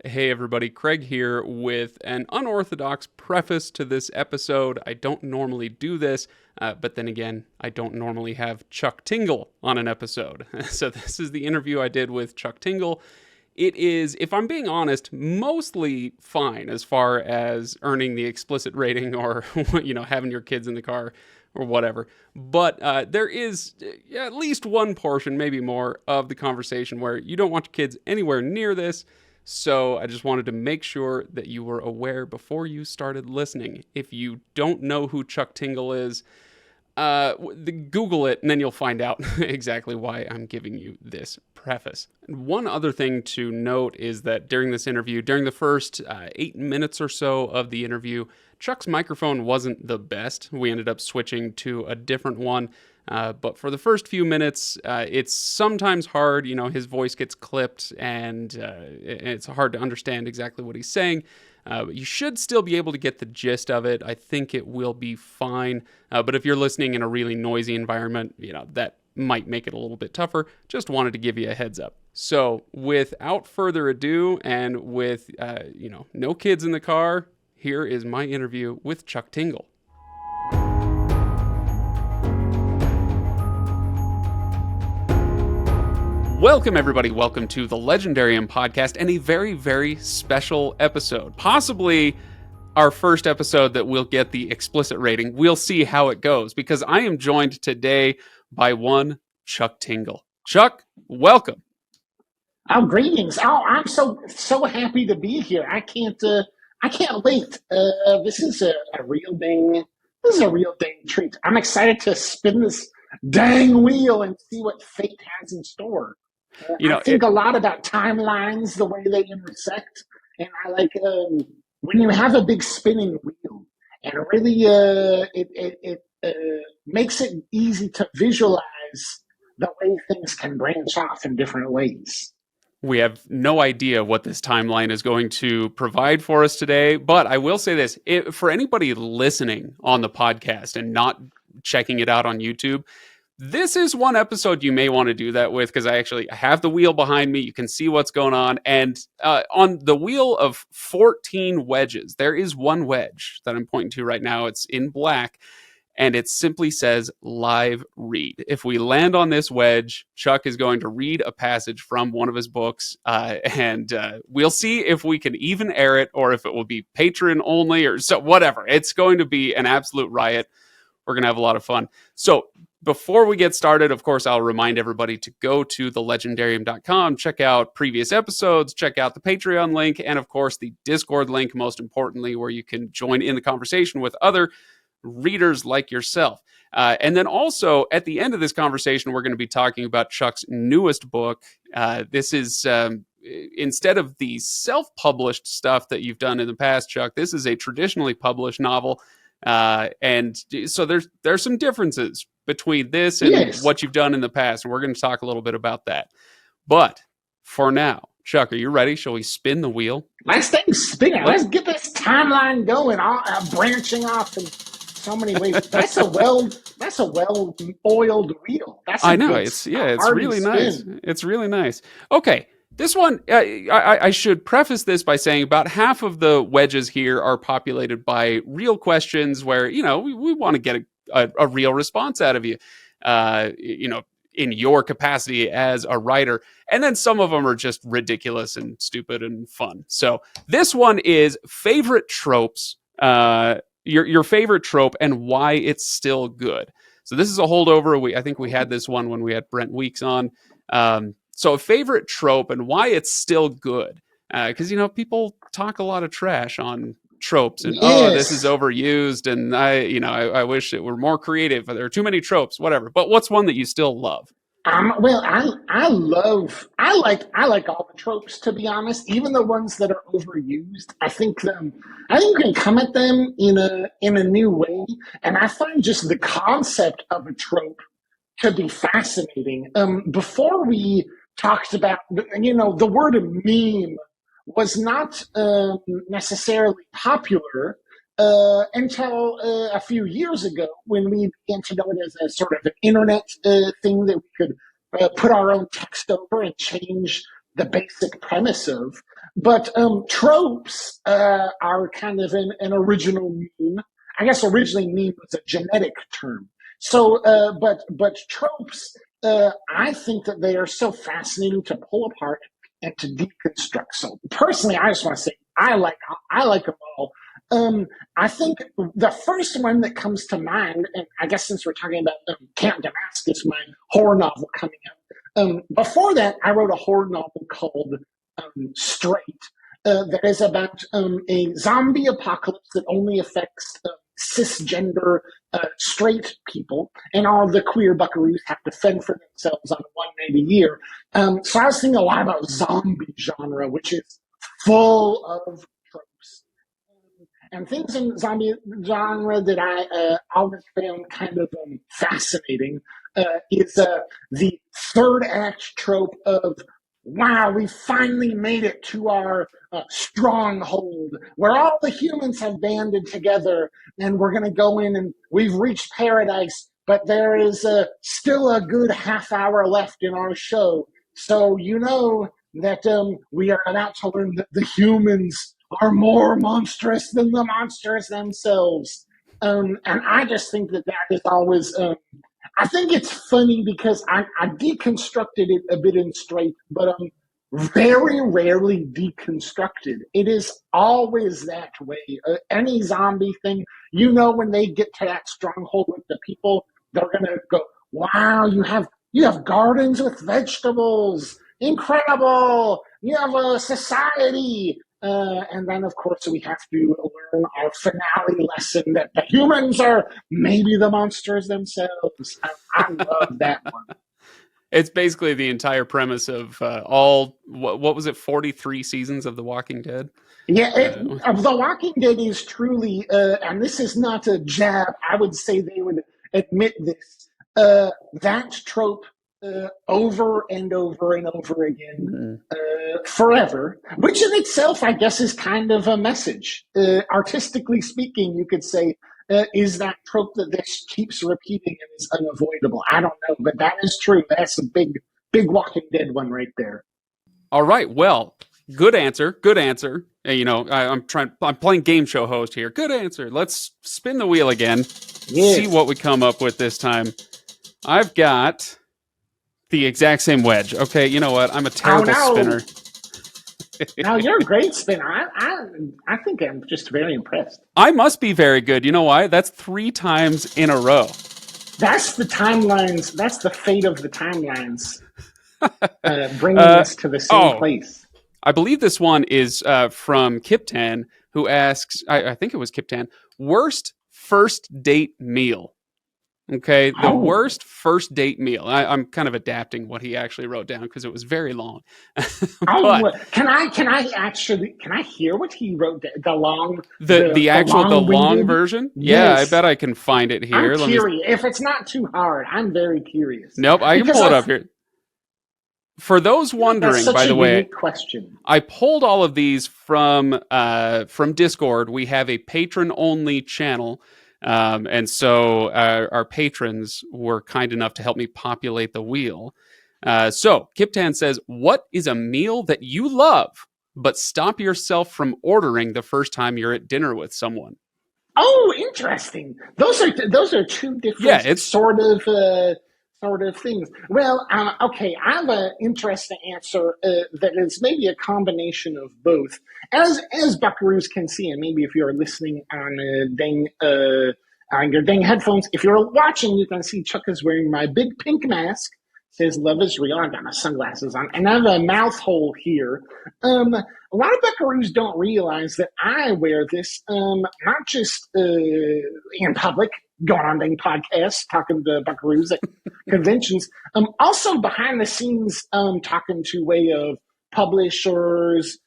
Hey everybody, Craig here with an unorthodox preface to this episode. I don't normally do this, but then again, I don't normally have Chuck Tingle on an episode. So this is the interview I did with Chuck Tingle. It is, if I'm being honest, mostly fine as far as earning the explicit rating or, having your kids in the car or whatever. But there is at least one portion, maybe more, of the conversation where you don't want your kids anywhere near this. So I just wanted to make sure that you were aware before you started listening. If you don't know who Chuck Tingle is, Google it, and then you'll find out exactly why I'm giving you this preface. One other thing to note is that during this interview, during the first 8 minutes or so of the interview, Chuck's microphone wasn't the best. We ended up switching to a different one. But for the first few minutes, it's sometimes hard. His voice gets clipped and it's hard to understand exactly what he's saying. But you should still be able to get the gist of it. I think it will be fine. But if you're listening in a really noisy environment, that might make it a little bit tougher. Just wanted to give you a heads up. So without further ado, and with, no kids in the car, here is my interview with Chuck Tingle. Welcome, everybody. Welcome to the Legendarium podcast and a very, very special episode. Possibly our first episode that will get the explicit rating. We'll see how it goes, because I am joined today by one Chuck Tingle. Chuck, welcome. Oh, greetings. Oh, I'm so happy to be here. I can't wait. This is a real dang treat. I'm excited to spin this dang wheel and see what fate has in store. I think a lot about timelines, the way they intersect, and I like when you have a big spinning wheel, and really it makes it easy to visualize the way things can branch off in different ways. We have no idea what this timeline is going to provide for us today, but I will say this. For anybody listening on the podcast and not checking it out on YouTube, this is one episode you may want to do that with, because I have the wheel behind me. You can see what's going on. And on the wheel of 14 wedges, there is one wedge that I'm pointing to right now. It's in black, and it simply says live read. If we land on this wedge, Chuck is going to read a passage from one of his books, and we'll see if we can even air it or if it will be Patreon only or so, whatever. It's going to be an absolute riot. We're going to have a lot of fun. So before we get started, of course, I'll remind everybody to go to thelegendarium.com, check out previous episodes, check out the Patreon link, and of course, the Discord link, most importantly, where you can join in the conversation with other readers like yourself. And then also, at the end of this conversation, we're going to be talking about Chuck's newest book. This is, instead of the self-published stuff that you've done in the past, Chuck, this is a traditionally published novel. And so there's some differences between this and what you've done in the past, and we're going to talk a little bit about that. But for now, Chuck, are you ready? Shall we spin the wheel? Let's spin it. Let's get this timeline going, branching off in so many ways. That's a well-oiled wheel. I know. It's really nice. It's really nice. Okay. This one, I should preface this by saying about half of the wedges here are populated by real questions where, we want to get a real response out of you, in your capacity as a writer. And then some of them are just ridiculous and stupid and fun. So this one is favorite tropes, your favorite trope and why it's still good. So this is a holdover. I think we had this one when we had Brent Weeks on. So a favorite trope and why it's still good. Because, people talk a lot of trash on tropes and, this is overused. And I wish it were more creative. There are too many tropes, whatever. But what's one that you still love? Well, I like all the tropes, to be honest, even the ones that are overused. I think you can come at them in a new way. And I find just the concept of a trope to be fascinating. Before we talked about, the word meme was not necessarily popular until a few years ago, when we began to know it as a sort of an internet thing that we could put our own text over and change the basic premise of. But tropes are kind of an original meme. I guess originally meme was a genetic term. So, but tropes, I think that they are so fascinating to pull apart and to deconstruct. So personally, I just want to say I like them all. I think the first one that comes to mind, and I guess since we're talking about Camp Damascus, my horror novel coming out. Before that, I wrote a horror novel called Straight, that is about a zombie apocalypse that only affects cisgender straight people, and all the queer buckaroos have to fend for themselves on one night a year. So I was thinking a lot about zombie genre, which is full of tropes. And things in zombie genre that I always found kind of fascinating is the third act trope of, wow, we finally made it to our stronghold where all the humans have banded together and we're going to go in and we've reached paradise, but there is still a good half hour left in our show. So you know that we are about to learn that the humans are more monstrous than the monsters themselves. And I just think that is always, I think it's funny because I deconstructed it a bit in Straight, but very rarely deconstructed. It is always that way. Any zombie thing, you know, when they get to that stronghold with the people, they're gonna go, "Wow, you have gardens with vegetables, incredible! You have a society." And then, of course, we have to learn our finale lesson that the humans are maybe the monsters themselves. I love that one. It's basically the entire premise of all, what was it, 43 seasons of The Walking Dead? Yeah, The Walking Dead is truly, and this is not a jab, I would say they would admit this, that trope over and over and over again, forever, which in itself, I guess, is kind of a message. Artistically speaking, you could say, is that trope that this keeps repeating and is unavoidable? I don't know, but that is true. That's a big Walking Dead one right there. All right. Well, good answer. Good answer. You know, I'm playing game show host here. Good answer. Let's spin the wheel again. Yes. See what we come up with this time. I've got the exact same wedge. Okay, you know what? I'm a terrible spinner. No, you're a great spinner. I think I'm just very impressed. I must be very good. You know why? That's 3 times in a row. That's the timelines. That's the fate of the timelines. Bringing us to the same place. I believe this one is from Kiptan, who asks, I think it was Kiptan, worst first date meal. Okay, the worst first date meal. I'm kind of adapting what he actually wrote down because it was very long. But, can I hear what he wrote? The long version? Yes. Yeah, I bet I can find it here. I'm curious. If it's not too hard, I'm very curious. Nope, I can pull it up here. For those wondering, by the way, question. I pulled all of these from Discord. We have a patron-only channel. And so our patrons were kind enough to help me populate the wheel. So Kiptan says, what is a meal that you love, but stop yourself from ordering the first time you're at dinner with someone? Oh, interesting. Those are two different sort of things. Well, okay, I have an interesting answer that is maybe a combination of both. As buckaroos can see, and maybe if you're listening on your dang headphones, if you're watching, you can see Chuck is wearing my big pink mask. Says love is real. I've got my sunglasses on, and I have a mouth hole here. A lot of buckaroos don't realize that I wear this not just in public, going on dang podcasts, talking to buckaroos at conventions, also behind the scenes, talking to way of publishers,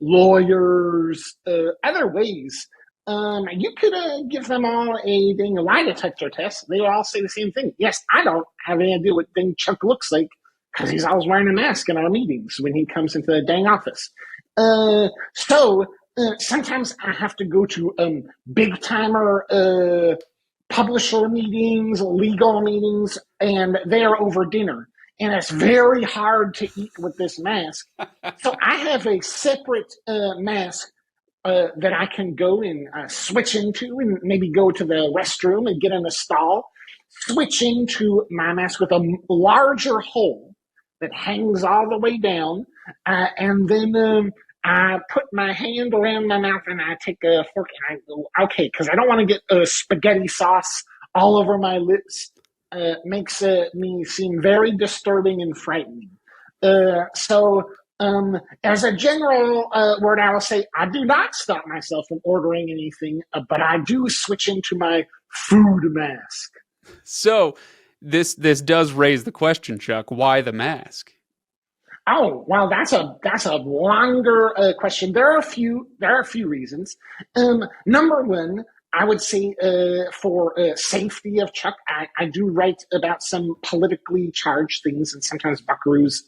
lawyers, other ways. You could give them all a dang lie detector test. They will all say the same thing. Yes, I don't have any idea what dang Chuck looks like because he's always wearing a mask in our meetings when he comes into the dang office. So sometimes I have to go to big timer publisher meetings, legal meetings, and they are over dinner. and it's very hard to eat with this mask. So I have a separate mask that I can go and switch into, and maybe go to the restroom and get in a stall, switch into my mask with a larger hole that hangs all the way down, and then I put my hand around my mouth and I take a fork and I go, okay, because I don't want to get spaghetti sauce all over my lips. Makes me seem very disturbing and frightening. As a general word, I will say I do not stop myself from ordering anything, but I do switch into my food mask. So this does raise the question, Chuck. Why the mask? Oh, well, that's a longer question. There are a few reasons. Number one, I would say for safety of Chuck, I do write about some politically charged things, and sometimes buckaroos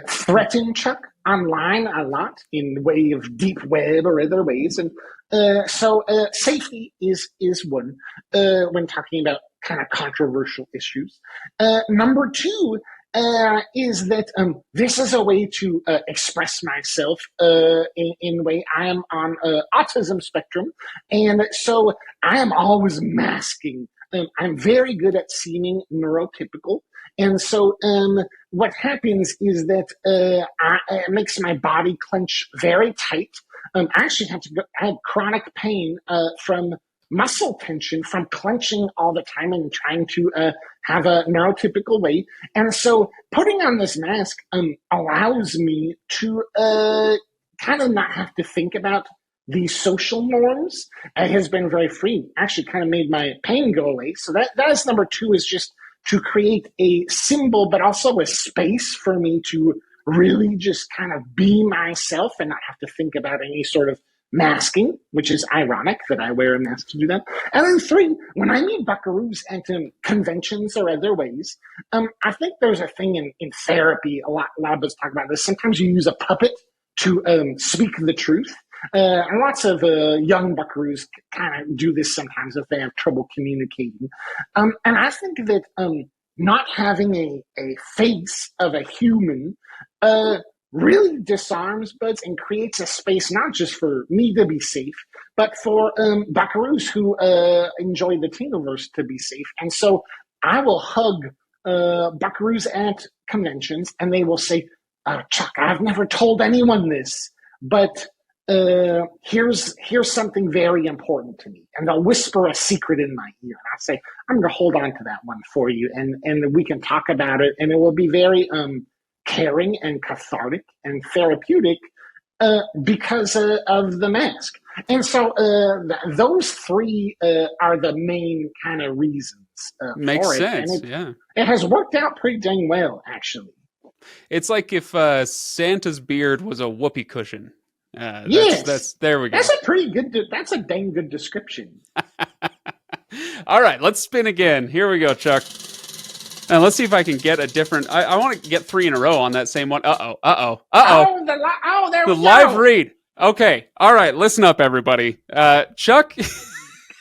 threaten Chuck online a lot in the way of deep web or other ways, and safety is one when talking about kind of controversial issues. Number two is that this is a way to express myself in a way. I am on autism spectrum, and so I am always masking. I'm very good at seeming neurotypical, and so what happens is that it makes my body clench very tight. I actually I have chronic pain from muscle tension from clenching all the time and trying to have a neurotypical way. And so putting on this mask allows me to kind of not have to think about these social norms. It has been very free. Actually kind of made my pain go away. So that is number two, is just to create a symbol, but also a space for me to really just kind of be myself and not have to think about any sort of masking, which is ironic that I wear a mask to do that. And then three, when I meet buckaroos at conventions or other ways, I think there's a thing in therapy, a lot of us talk about this. Sometimes you use a puppet to speak the truth. And lots of young buckaroos kind of do this sometimes if they have trouble communicating. And I think that not having a face of a human really disarms buds and creates a space not just for me to be safe, but for buckaroos who enjoy the Tingleverse to be safe. And so I will hug buckaroos at conventions, and they will say, Chuck, I've never told anyone this, but here's something very important to me. And they'll whisper a secret in my ear. And I'll say, I'm going to hold on to that one for you, and we can talk about it, and it will be very caring and cathartic and therapeutic because of the mask. And so those three are the main kind of reasons Makes for it. sense, And yeah. it has worked out pretty dang well, actually. It's like if Santa's beard was a whoopee cushion. Yes. There we go. That's a dang good description. All right, let's spin again. Here we go, Chuck. And let's see if I can get a different. I want to get three in a row on that same one. There The we live go. read. Okay. All right. Listen up, everybody. Chuck.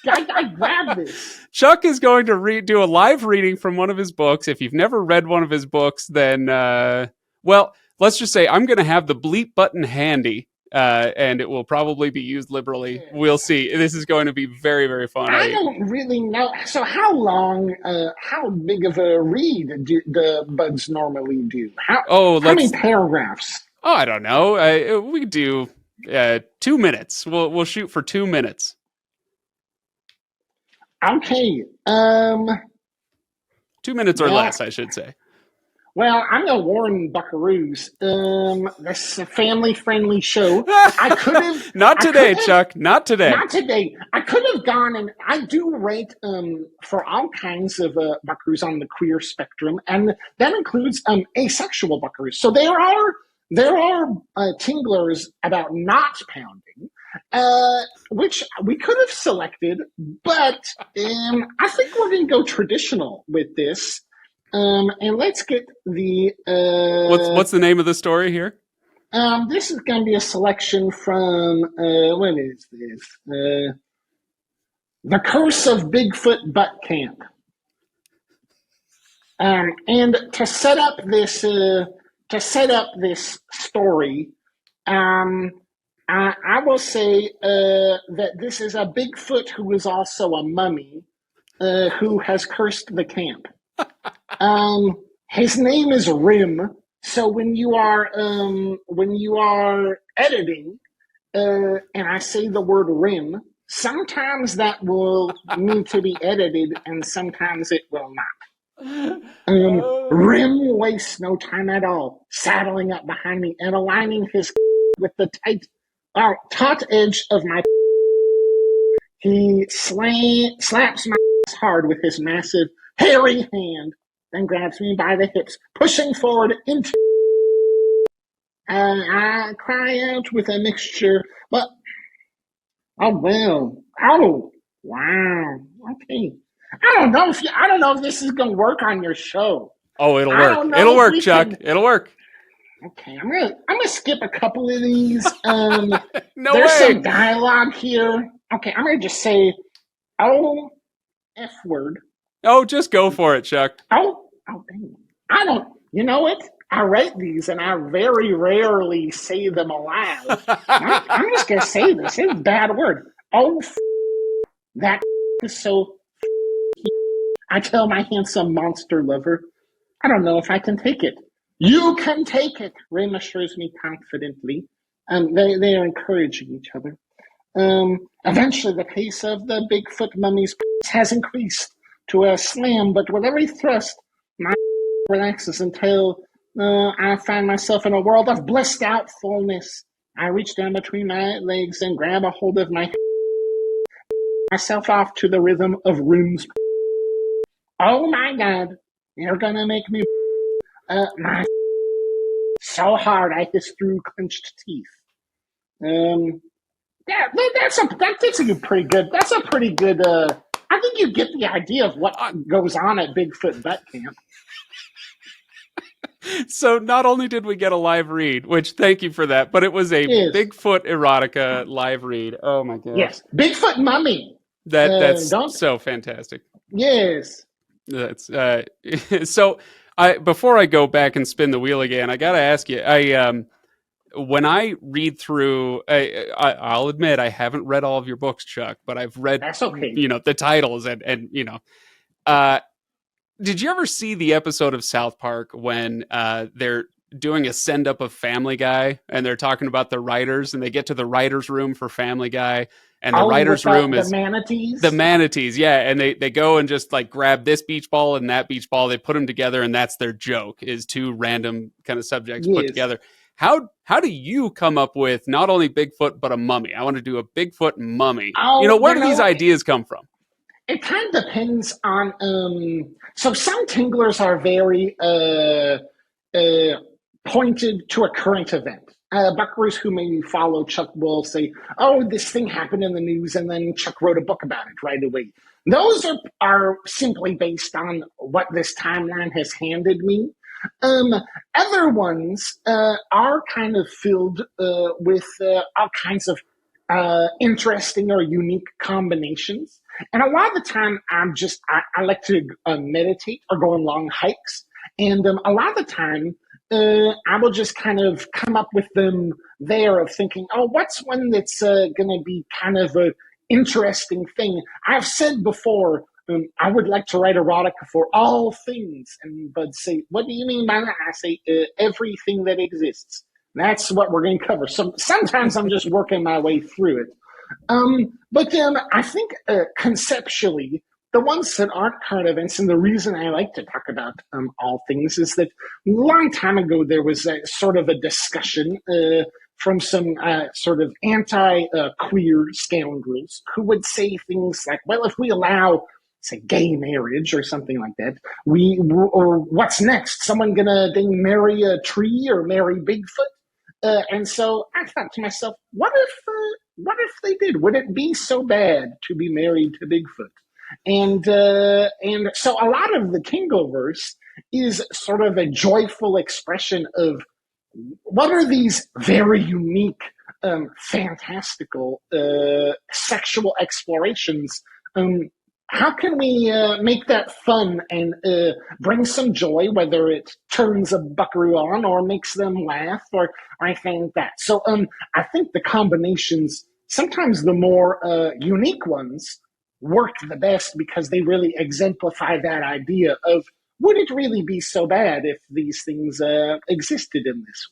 I grabbed this. Chuck is going to do a live reading from one of his books. If you've never read one of his books, then, well, let's just say I'm going to have the bleep button handy. And it will probably be used liberally. We'll see. This is going to be very, very fun. I don't really know. So how big of a read do the buds normally do? How many paragraphs? Oh, I don't know. We do 2 minutes. We'll shoot for 2 minutes. Okay. 2 minutes or less, I should say. Well, I'm going to warn buckaroos. This is a family-friendly show. I could have... Not today, Chuck. Not today. Not today. I could have gone, and I do rate for all kinds of buckaroos on the queer spectrum, and that includes asexual buckaroos. So there are tinglers about not pounding, which we could have selected, but I think we're going to go traditional with this. And let's get the... What's the name of the story here? This is going to be a selection from... what is this? The Curse of Bigfoot Butt Camp. And to set up this story, um, I will say that this is a Bigfoot who is also a mummy who has cursed the camp. His name is Rim. So when you are editing, and I say the word rim, sometimes that will need to be edited, and sometimes it will not. Oh. Rim wastes no time at all, saddling up behind me and aligning his with the taut edge of my. He slaps my hard with his massive, hairy hand, then grabs me by the hips, pushing forward into. I cry out with a mixture, but oh well, oh wow, okay. I don't know if this is gonna work on your show. Oh, it'll I work. don't It'll know if work, we Chuck. can. It'll work. Okay, I'm gonna skip a couple of these. No There's some way. dialogue here. Okay, I'm gonna just say, oh, f word. Oh, just go for it, Chuck. Dang. I don't. You know what? I write these, and I very rarely say them aloud. I'm just gonna say this. It's a bad word. Oh, that is so. I tell my handsome monster lover, I don't know if I can take it. You can take it, Rim assures me confidently. They are encouraging each other. Eventually, the pace of the Bigfoot mummy's has increased to a slam, but with every thrust, my relaxes until I find myself in a world of blissed out fullness. I reach down between my legs and grab a hold of myself off to the rhythm of Rim's. Oh my God, you're gonna make me my so hard I hiss through clenched teeth. Um, yeah, that's a pretty good. That's a pretty good. I think you get the idea of what goes on at Bigfoot Butt Camp. So not only did we get a live read, which thank you for that, but it was a Yes, Bigfoot erotica live read. Oh my gosh. yes, Bigfoot Mummy. That's Don't. so fantastic. Yes. That's so I before I go back and spin the wheel again, I got to ask you. I when I read through I'll admit I haven't read all of your books, Chuck, but I've read That's okay. the titles and uh did you ever see the episode of South Park when they're doing a send up of Family Guy and they're talking about the writers and they get to the writers room for Family Guy and the Oh, writers with room the is the manatees. manatees, yeah, and they go and just like grab this beach ball and that beach ball, they put them together and that's their joke, is two random kind of subjects put Yes. together. How do you come up with not only Bigfoot but a mummy? I want to do a Bigfoot mummy. Oh, Where do these ideas come from? it kind of depends on so some tinglers are very uh pointed to a current event. Buckaroos who maybe follow Chuck will say, oh, this thing happened in the news, and then Chuck wrote a book about it right away. Those are simply based on what this timeline has handed me. um Other ones are kind of filled with all kinds of interesting or unique combinations. And a lot of the time, I like to meditate or go on long hikes. And a lot of the time, I will just kind of come up with them there of thinking, oh, what's one that's going to be kind of a interesting thing. I've said before, I would like to write erotica for all things. And Bud say, what do you mean by that? I say, everything that exists. That's what we're going to cover. So sometimes I'm just working my way through it. But I think conceptually, the ones that aren't current events, and the reason I like to talk about all things is that a long time ago there was a sort of a discussion from some sort of anti-queer scoundrels who would say things like, well, if we allow, say, gay marriage or something like that, or what's next? Someone gonna then marry a tree or marry Bigfoot? And so I thought to myself, what if they did? Would it be so bad to be married to Bigfoot? And so a lot of the Kingleverse is sort of a joyful expression of what are these very unique, fantastical sexual explorations how can we make that fun and bring some joy, whether it turns a buckaroo on or makes them laugh or anything like that? So I think the combinations, sometimes the more unique ones, work the best because they really exemplify that idea of would it really be so bad if these things existed in this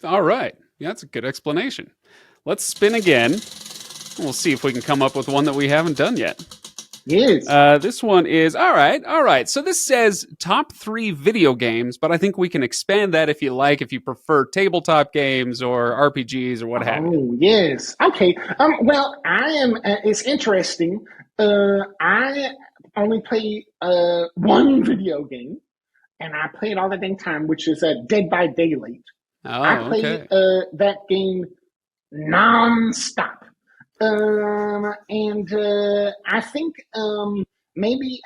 All right. Yeah, that's a good explanation. Let's spin again. We'll see if we can come up with one that we haven't done yet. way? Yes. This one is all right. All right. So this says top 3 video games, but I think we can expand that if you like, if you prefer tabletop games or RPGs or what have you. Oh, yes. Okay. Well, I am. It's interesting. I only play one video game, and I play it all the dang time, which is Dead by Daylight. I Oh, play okay. that game nonstop. And I think maybe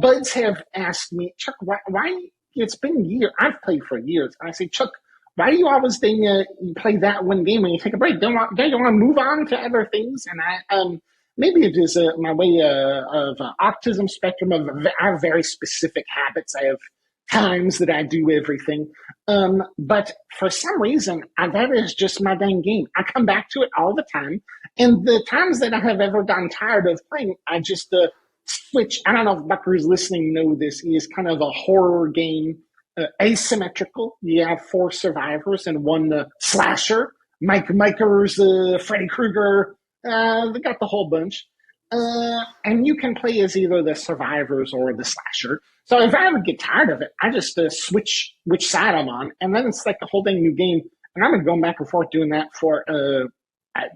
buds have asked me, Chuck, why it's been years. I've played for years. I say, Chuck, why do you always think you play that one game when you take a break? Don't you want to move on to other things? And maybe it is my way of autism spectrum. I have very specific habits. I have times that I do everything. But for some reason, that is just my dang game. I come back to it all the time. And the times that I have ever gotten tired of playing, I just switch. I don't know if Buckaroo's listening know this. He is kind of a horror game, asymmetrical. You have 4 survivors and 1 slasher. Mike Mikers, Freddy Krueger. They got the whole bunch. And you can play as either the survivors or the slasher. So if I ever get tired of it, I just switch which side I'm on, and then it's like a whole dang new game. And I've been going back and forth doing that for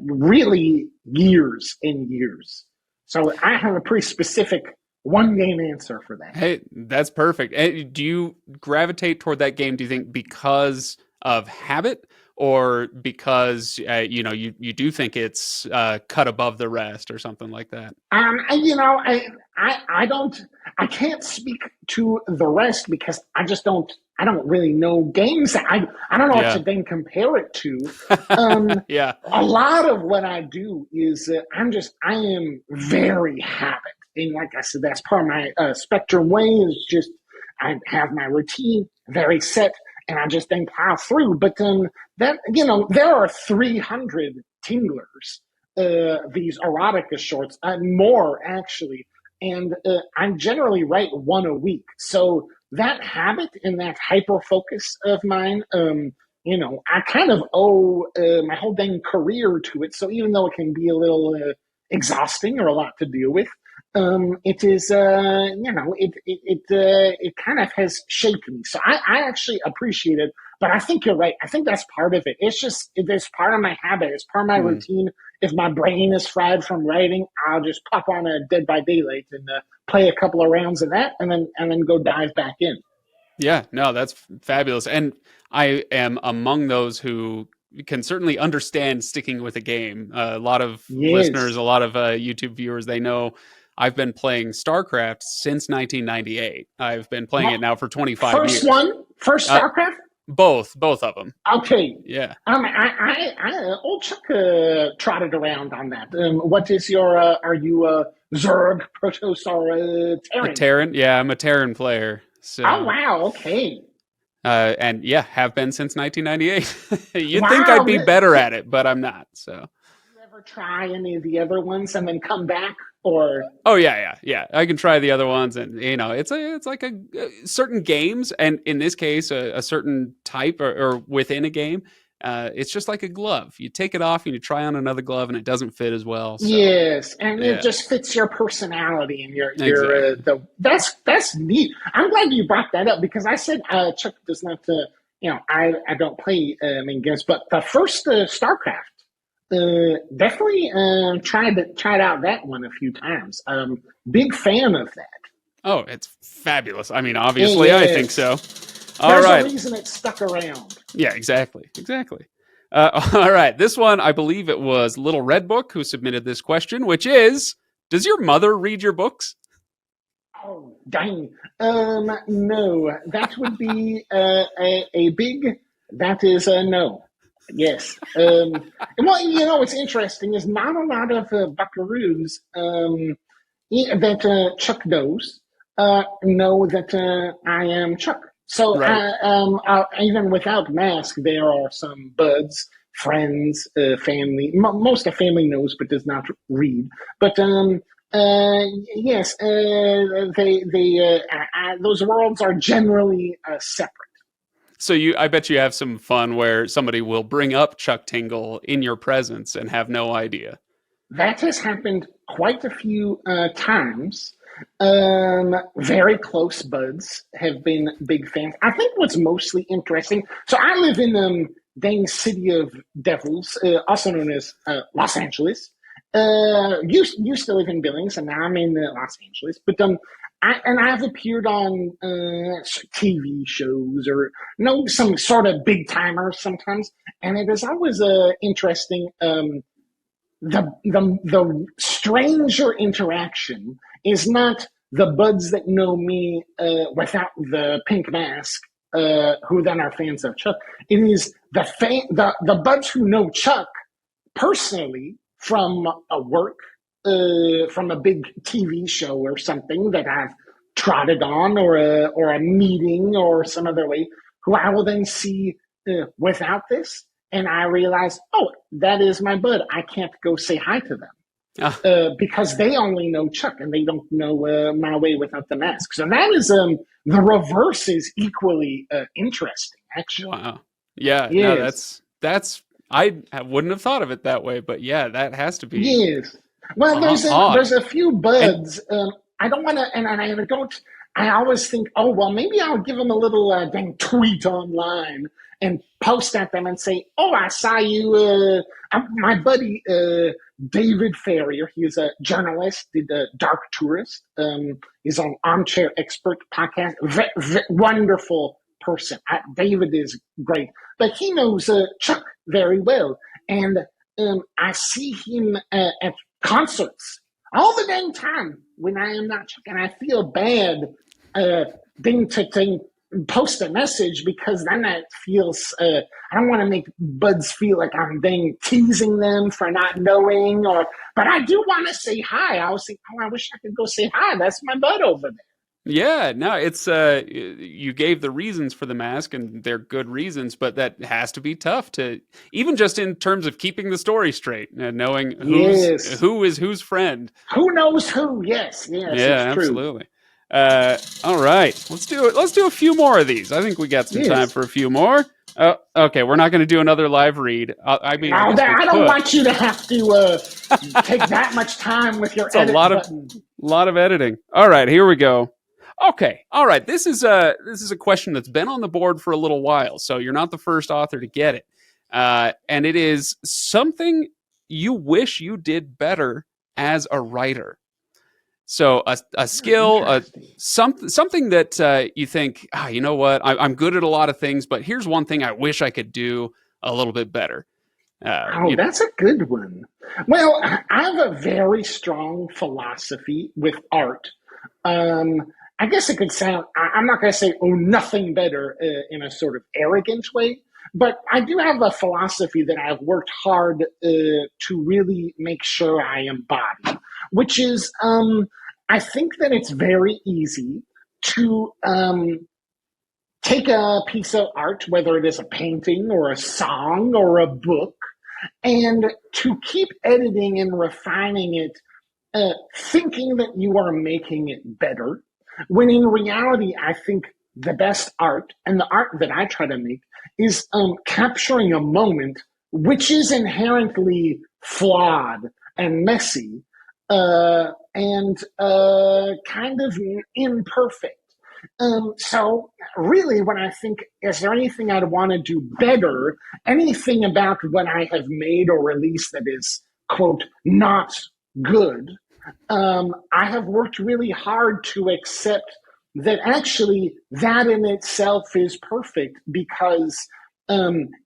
really years and years. So I have a pretty specific one game answer for that. Hey, that's perfect. Do you gravitate toward that game, do you think, because of habit or because you do think it's cut above the rest or something like that? I don't, I can't speak to the rest because I don't really know games. I don't know what to Yeah. then compare it to. Um, Yeah. a lot of what I do is I am very habit. And like I said, that's part of my spectrum way is just, I have my routine very set and I just then plow through. But there are 300 tinglers, these erotica shorts, more actually. And I generally write 1 a week. So that habit and that hyper focus of mine, I kind of owe my whole dang career to it. So even though it can be a little exhausting or a lot to deal with, it is, it kind of has shaped me. So I actually appreciate it. But I think you're right. I think that's part of it. It's part of my habit. It's part of my Hmm. routine. If my brain is fried from writing, I'll just pop on a Dead by Daylight and play a couple of rounds of that, and then go dive back in. Yeah, no, that's fabulous. And I am among those who can certainly understand sticking with a game. A lot of listeners, Yes. a lot of YouTube viewers, they know I've been playing StarCraft since 1998. I've been playing it Well, now for 25 first years. one, first Uh, StarCraft. both of them. Okay. Yeah. Old Chuck trotted around on that. What is your? Are you a Zerg, Protoss, or a A Terran? Terran. Yeah, I'm a Terran player. Oh So, wow. Okay. and yeah, have been since 1998. You'd think I'd Wow. be better at it, but I'm not. So. You ever try any of the other ones and then come back, or? Oh yeah. I can try the other ones, and it's like a certain games, and in this case, a certain type or within a game. It's just like a glove. You take it off and you try on another glove, and it doesn't fit as well. So Yes, and it yeah, just fits your personality and your exactly. that's neat. I'm glad you brought that up because I said Chuck does not I don't play main games, but the first StarCraft definitely tried out that one a few times. Big fan of that. Oh, it's fabulous. I mean, obviously, I think Yes, so. All there's a right. reason it stuck around. Yeah, exactly. All right, this one I believe it was Little Red Book who submitted this question, which is: does your mother read your books? Oh, dang. No, that would be a big, that is a no. Yes. And well, what's interesting is not a lot of buckaroos, that Chuck knows know that I am Chuck. So Right. even without mask, there are some buds, friends, family. Most of family knows but does not read. But yes, those worlds are generally separate. So I bet you have some fun where somebody will bring up Chuck Tingle in your presence and have no idea. That has happened quite a few times. Very close buds have been big fans. I think what's mostly interesting. So I live in dang city of devils, also known as Los Angeles. Used to live in Billings, and now I'm in Los Angeles. But I've appeared on TV shows or some sort of big timers sometimes, and it is always interesting. The stranger interaction is not the buds that know me without the pink mask, who then are fans of Chuck. It is the buds who know Chuck personally from a work, from a big TV show or something that I've trotted on, or a meeting or some other way, who I will then see without this, and I realize, oh, that is my bud. I can't go say hi to them Ah, because they only know Chuck and they don't know my way without the mask. So that is the reverse is equally interesting, actually. wow. Yeah, no, Yes, I wouldn't have thought of it that way, but yeah, that has to be yes. Well, there's odd. a few And buds. I don't want to, and I don't. I always think, oh well, maybe I'll give them a little dang tweet online and post at them and say, oh, I saw you. My buddy David Ferrier, he's a journalist, did Dark Tourist. He's on Armchair Expert podcast. Wonderful person. David is great, but he knows Chuck very well, and I see him at concerts all the dang time when I am not Chuck, and I feel bad to post a message because then that feels I don't want to make buds feel like I'm dang teasing them for not knowing, but I do want to say hi. I was thinking, oh, I wish I could go say hi. That's my bud over there. yeah, no, it's you gave the reasons for the mask and they're good reasons, but that has to be tough to even just in terms of keeping the story straight and knowing Yes. who is whose friend. Who knows who? Yes, yes, Yeah, it's true. absolutely. All right, let's do it. Let's do a few more of these. I think we got some time Yes. for a few more. Okay, we're not going to do another live read. I mean, I Now guess that we I don't could. want you to have to take that much time with your It's a edit button. lot of editing. All right, here we go. Okay, all right. This is a question that's been on the board for a little while, so you're not the first author to get it. And it is something you wish you did better as a writer. So a skill, Interesting. something that you think, you know what, I'm good at a lot of things, but here's one thing I wish I could do a little bit better. Oh, that's a good one. Well, I have a very strong philosophy with art. I guess it could sound, I'm not going to say, oh, nothing better in a sort of arrogant way, but I do have a philosophy that I've worked hard to really make sure I embody, which is I think that it's very easy to take a piece of art, whether it is a painting or a song or a book, and to keep editing and refining it, thinking that you are making it better, when in reality, I think the best art and the art that I try to make is capturing a moment which is inherently flawed and messy and kind of imperfect. So really, when I think, is there anything I'd want to do better? Anything about what I have made or released that is, quote, not good? I have worked really hard to accept that actually that in itself is perfect because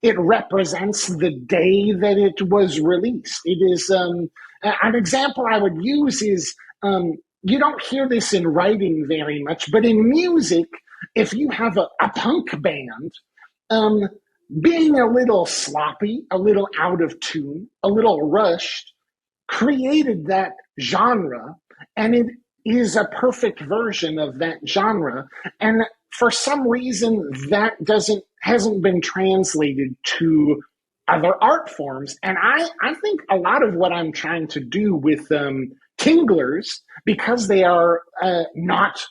it represents the day that it was released. It is an example I would use is you don't hear this in writing very much, but in music, if you have a punk band, um, being a little sloppy, a little out of tune, a little rushed, created that genre and it is a perfect version of that genre. And for some reason, that doesn't hasn't been translated to other art forms. And I think a lot of what I'm trying to do with Tinglers, because they are not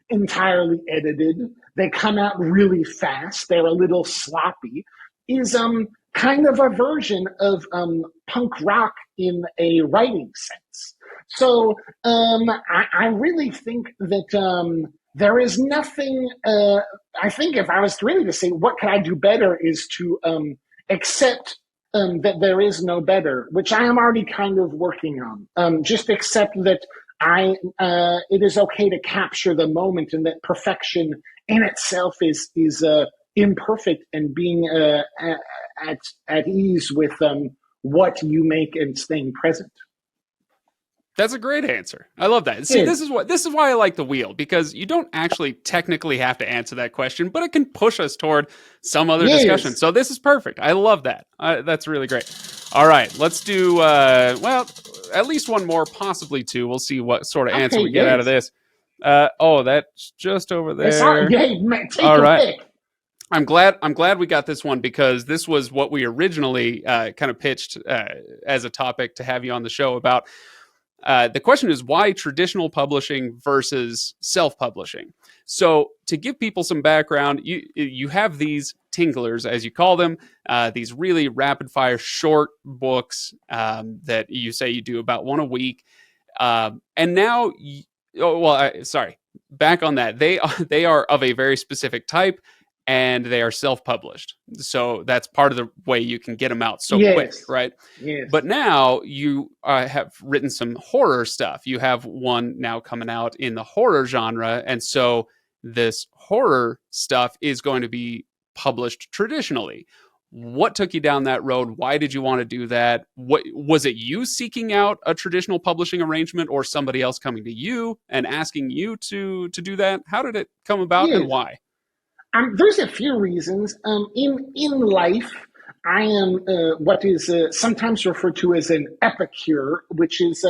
entirely edited, they come out really fast, they're a little sloppy, is kind of a version of punk rock in a writing sense. So I really think that there is nothing. I think if I was really to say what can I do better is to accept that there is no better, which I am already kind of working on. Just accept that it is okay to capture the moment, and that perfection in itself is imperfect, and being at ease with what you make and staying present. That's a great answer. I love that. See, Yeah, this is why I like the wheel, because you don't actually technically have to answer that question, but it can push us toward some other discussion. yes. So this is perfect. I love that. That's really great. All right, let's do well, at least one more, possibly two. We'll see what sort of answer Okay, we get out of yes. this. Oh, that's just over It's all, there. hey, take All your right. pick. I'm glad we got this one, because this was what we originally kind of pitched as a topic to have you on the show about. The question is, why traditional publishing versus self-publishing? So, to give people some background, you have these tinglers, as you call them, these really rapid-fire short books that you say you do about one a week, and now, sorry, back on that, they are of a very specific type, and they are self-published. So that's part of the way you can get them out so quick, Yes, right? yes, But now you have written some horror stuff. You have one now coming out in the horror genre. And so this horror stuff is going to be published traditionally. What took you down that road? Why did you want to do that? What was it, you seeking out a traditional publishing arrangement, or somebody else coming to you and asking you to do that? How did it come about, and yes. why? There's a few reasons. In life, I am what is sometimes referred to as an epicure, which is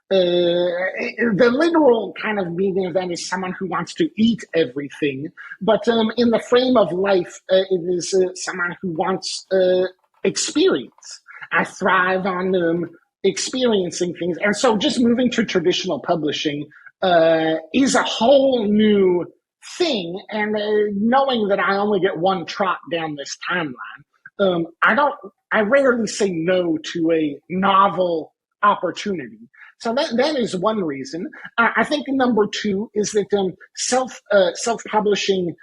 the literal kind of meaning of that is someone who wants to eat everything. But in the frame of life, it is someone who wants experience. I thrive on experiencing things, and so just moving to traditional publishing is a whole new thing. And knowing that I only get one trot down this timeline, I don't. I rarely say no to a novel opportunity. So that is one reason. I think number two is that self publishing.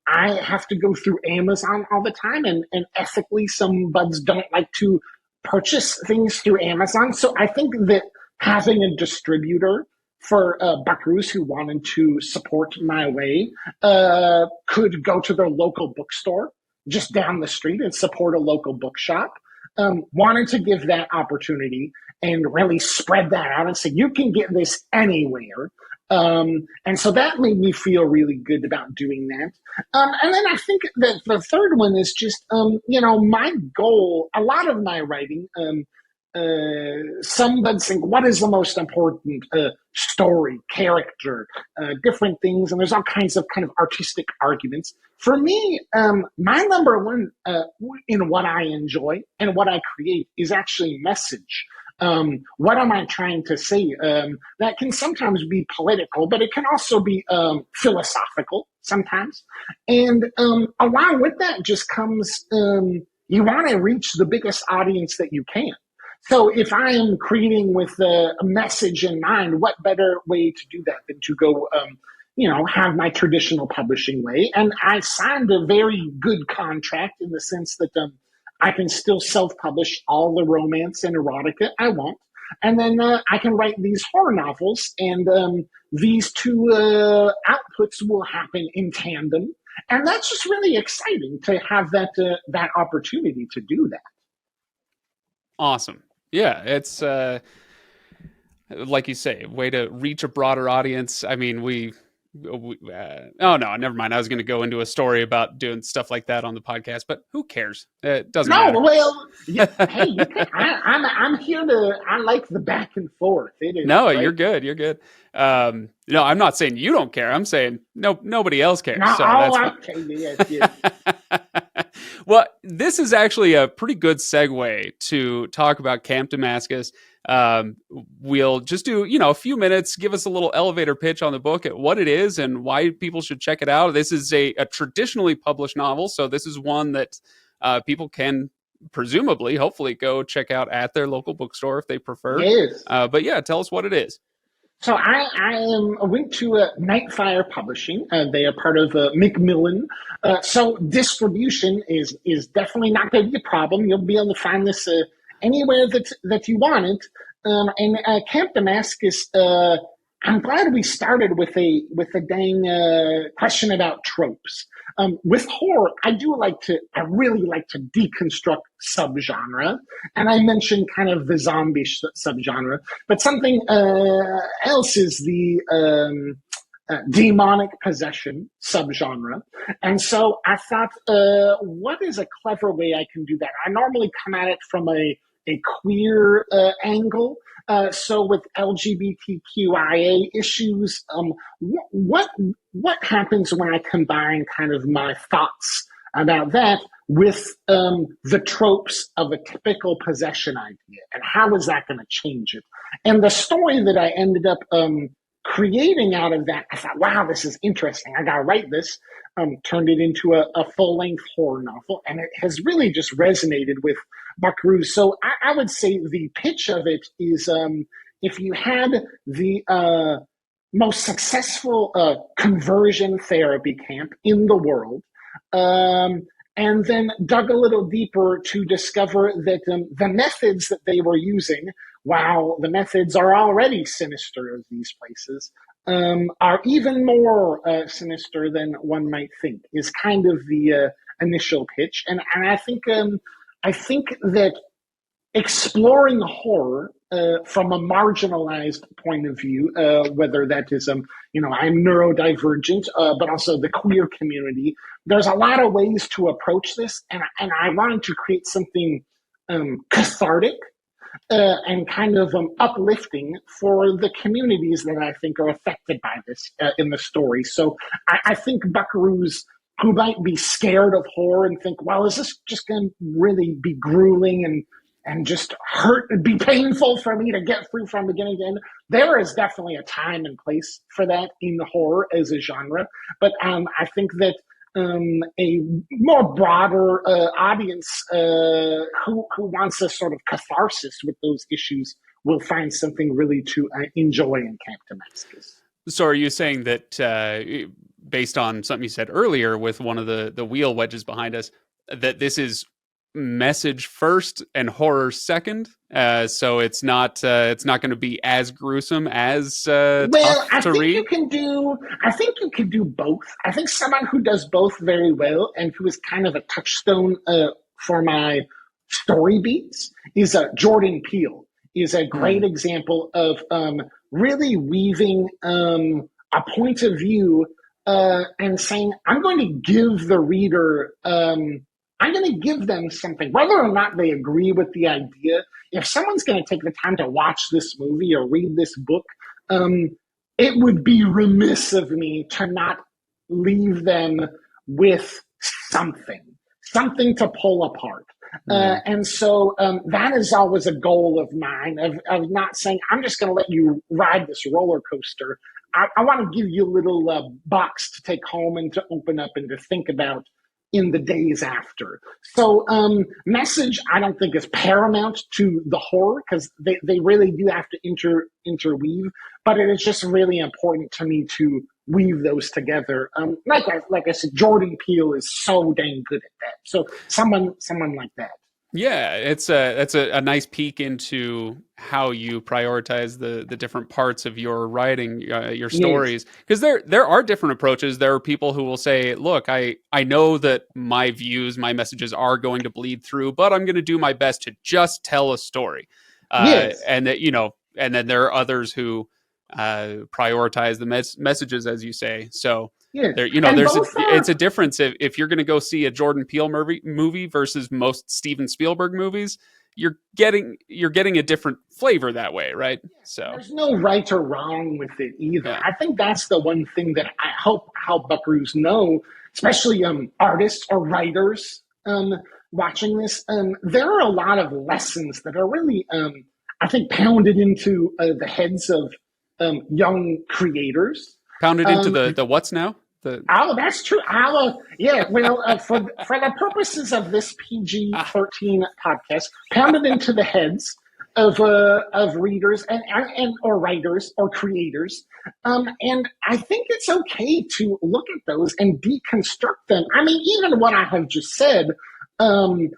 I have to go through Amazon all the time, and ethically, some buds don't like to purchase things through Amazon. So I think that having a distributor for buckaroos who wanted to support my way could go to their local bookstore just down the street and support a local bookshop. Wanted to give that opportunity and really spread that out and say, you can get this anywhere. And so that made me feel really good about doing that. And then I think that the third one is just, my goal, a lot of my writing, some would think, what is the most important story, character, different things, and there's all kinds of kind of artistic arguments. For me, my number one in what I enjoy and what I create is actually message. What am I trying to say? That can sometimes be political, but it can also be philosophical sometimes. And along with that just comes you want to reach the biggest audience that you can. So if I am creating with a message in mind, what better way to do that than to go, have my traditional publishing way? And I signed a very good contract in the sense that I can still self-publish all the romance and erotica I want. And then I can write these horror novels, and these two outputs will happen in tandem. And that's just really exciting to have that opportunity to do that. Awesome. Yeah, it's like you say, a way to reach a broader audience. I mean, Oh no, never mind. I was going to go into a story about doing stuff like that on the podcast, but who cares? It doesn't No, matter. well, yeah, hey, you can. I'm here to. I like the back and forth. It is No, you're great. good. You're good. No, I'm not saying you don't care. I'm saying nobody else cares. No, So that's oh, fine. okay, yes, yes. Well, this is actually a pretty good segue to talk about Camp Damascus. Um, we'll just do, a few minutes, give us a little elevator pitch on the book, at what it is and why people should check it out. This is a traditionally published novel, so this is one that people can presumably, hopefully, go check out at their local bookstore if they prefer. Yes. But yeah, tell us what it is. So I went to Nightfire Publishing. They are part of Macmillan. So distribution is definitely not going to be a problem. You'll be able to find this anywhere that you want it. And Camp Damascus. I'm glad we started with a dang question about tropes. With horror, I really like to deconstruct subgenre, and I mentioned kind of the zombie subgenre, but something else is the demonic possession subgenre. And so I thought, what is a clever way I can do that? I normally come at it from a queer angle. So with LGBTQIA issues, what what happens when I combine kind of my thoughts about that with the tropes of a typical possession idea, and how is that going to change it? And the story that I ended up creating out of that, I thought, wow, this is interesting. I got to write this. Turned it into a full length horror novel, and it has really just resonated with Buckaroo. So I would say the pitch of it is if you had the most successful conversion therapy camp in the world, and then dug a little deeper to discover that the methods that they were using, while the methods are already sinister of these places, are even more sinister than one might think, is kind of the initial pitch. And I think that exploring horror from a marginalized point of view, whether that is, I'm neurodivergent, but also the queer community. There's a lot of ways to approach this, and I wanted to create something cathartic and kind of uplifting for the communities that I think are affected by this in the story. So I think Buckaroos who might be scared of horror and think, well, is this just going to really be grueling and just hurt and be painful for me to get through from beginning to end? There is definitely a time and place for that in horror as a genre, but I think that a more broader audience who wants a sort of catharsis with those issues will find something really to enjoy in Camp Damascus. So are you saying that based on something you said earlier with one of the wheel wedges behind us, that this is message first and horror second? So it's not going to be as gruesome as Well, tough to read? I think you can do both. I think someone who does both very well and who is kind of a touchstone for my story beats is Jordan Peele. Is a great example of really weaving a point of view and saying, I'm going to give the reader, I'm going to give them something, whether or not they agree with the idea. If someone's going to take the time to watch this movie or read this book, it would be remiss of me to not leave them with something to pull apart. And so that is always a goal of mine, of not saying, I'm just going to let you ride this roller coaster. I want to give you a little box to take home and to open up and to think about in the days after. So message, I don't think, is paramount to the horror, because they really do have to interweave, but it is just really important to me to weave those together. Like I said, Jordan Peele is so dang good at that. So someone like that. Yeah, that's a nice peek into how you prioritize the different parts of your writing, your Yes. stories. Because there are different approaches. There are people who will say, "Look, I know that my views, my messages are going to bleed through, but I'm going to do my best to just tell a story." Yes. And that and then there are others who prioritize the messages, as you say. So Yeah, there, and there's both it's are a difference if you're going to go see a Jordan Peele movie versus most Steven Spielberg movies. You're getting a different flavor that way, right? and So there's no right or wrong with it either. yeah, I think that's the one thing that I hope how buckaroos know, especially artists or writers watching this. There are a lot of lessons that are really, I think, pounded into the heads of young creators. pounded into Um, the what's now the Oh, that's true. Yeah. Well, for the purposes of this PG ah 13 podcast, pounded into the heads of readers and or writers or creators, and I think it's okay to look at those and deconstruct them. I mean, even what I have just said. You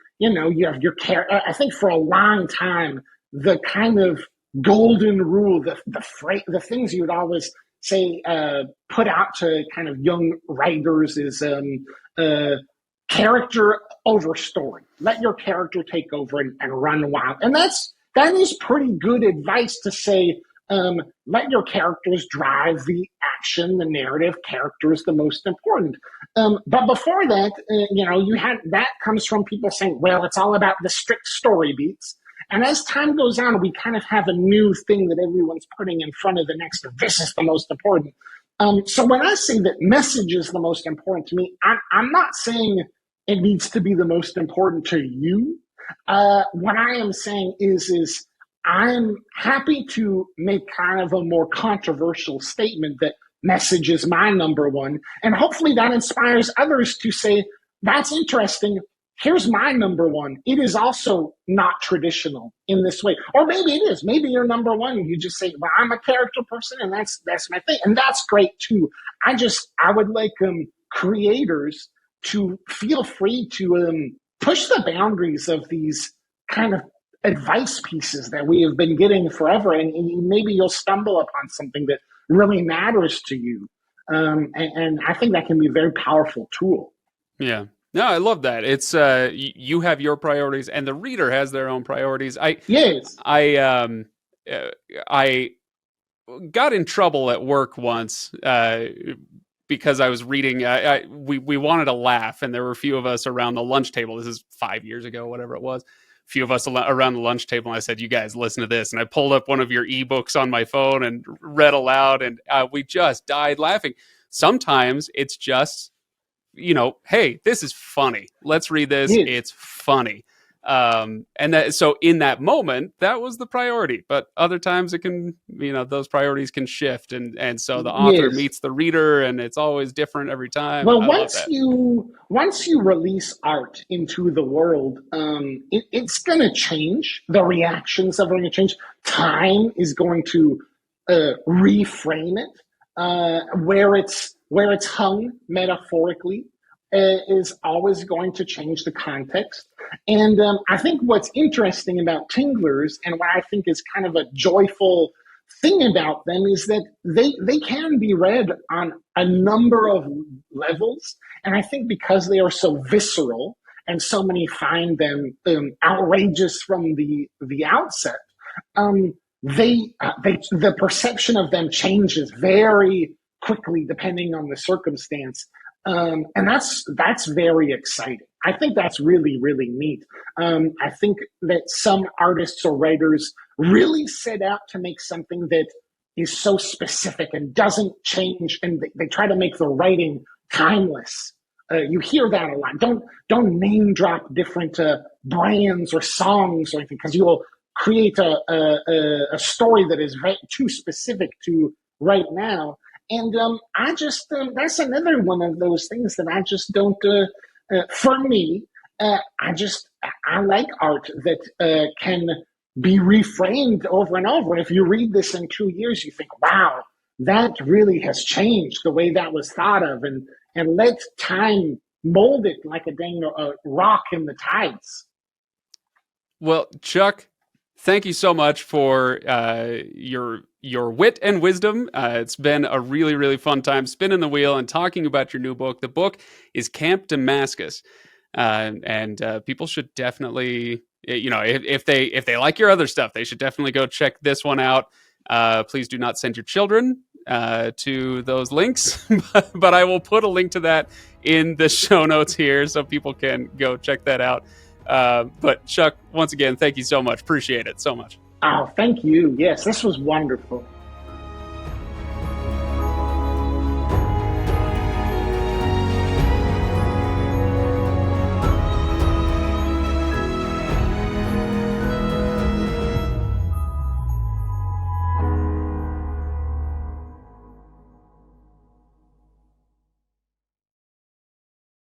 have your care. I think for a long time, the kind of golden rule, the things you would always say put out to kind of young writers is character over story. Let your character take over and run wild, and that is pretty good advice to say. Let your characters drive the action, the narrative. Character is the most important. But before that, you had that comes from people saying, "Well, it's all about the strict story beats." And as time goes on, we kind of have a new thing that everyone's putting in front of the next. This is the most important. So when I say that message is the most important to me, I'm not saying it needs to be the most important to you. What I am saying is I'm happy to make kind of a more controversial statement that message is my number one, and hopefully that inspires others to say that's interesting. Here's my number one. It is also not traditional in this way. Or maybe it is. Maybe you're number one. You just say, well, I'm a character person and that's my thing. And that's great too. I would like creators to feel free to push the boundaries of these kind of advice pieces that we have been getting forever. And maybe you'll stumble upon something that really matters to you. And I think that can be a very powerful tool. yeah. No, I love that. It's you have your priorities, and the reader has their own priorities. Yes. I um uh, I got in trouble at work once because I was reading. We wanted to laugh, and there were a few of us around the lunch table. This is 5 years ago, whatever it was. A few of us around the lunch table, and I said, "You guys, listen to this." And I pulled up one of your ebooks on my phone and read aloud, and we just died laughing. Sometimes it's just hey, this is funny. Let's read this. Yes. It's funny. And that so in that moment, that was the priority. But other times it can, those priorities can shift, and so the author Yes. meets the reader, and it's always different every time. Well, I love that. once you release art into the world, it's going to change. The reactions are going to change. Time is going to reframe it. Where it's hung metaphorically is always going to change the context. And I think what's interesting about Tinglers, and what I think is kind of a joyful thing about them, is that they can be read on a number of levels. And I think because they are so visceral and so many find them outrageous from the outset, the perception of them changes very quickly depending on the circumstance, and that's very exciting. I think that's really really neat. I think that some artists or writers really set out to make something that is so specific and doesn't change, and they try to make the writing timeless. You hear that a lot. Don't name drop different brands or songs or anything, because you will create a story that is too specific to right now. And I just that's another one of those things that I just don't. For me, I like art that can be reframed over and over. And if you read this in 2 years, you think, wow, that really has changed the way that was thought of, and let time mold it like a dang rock in the tides. Well, Chuck, thank you so much for your wit and wisdom. It's been a really really fun time spinning the wheel and talking about your new book. The book is Camp Damascus, and people should definitely, if they like your other stuff, they should definitely go check this one out. Please do not send your children to those links, but I will put a link to that in the show notes here so people can go check that out. But Chuck, once again, thank you so much. Appreciate it so much. Oh, thank you. Yes, this was wonderful.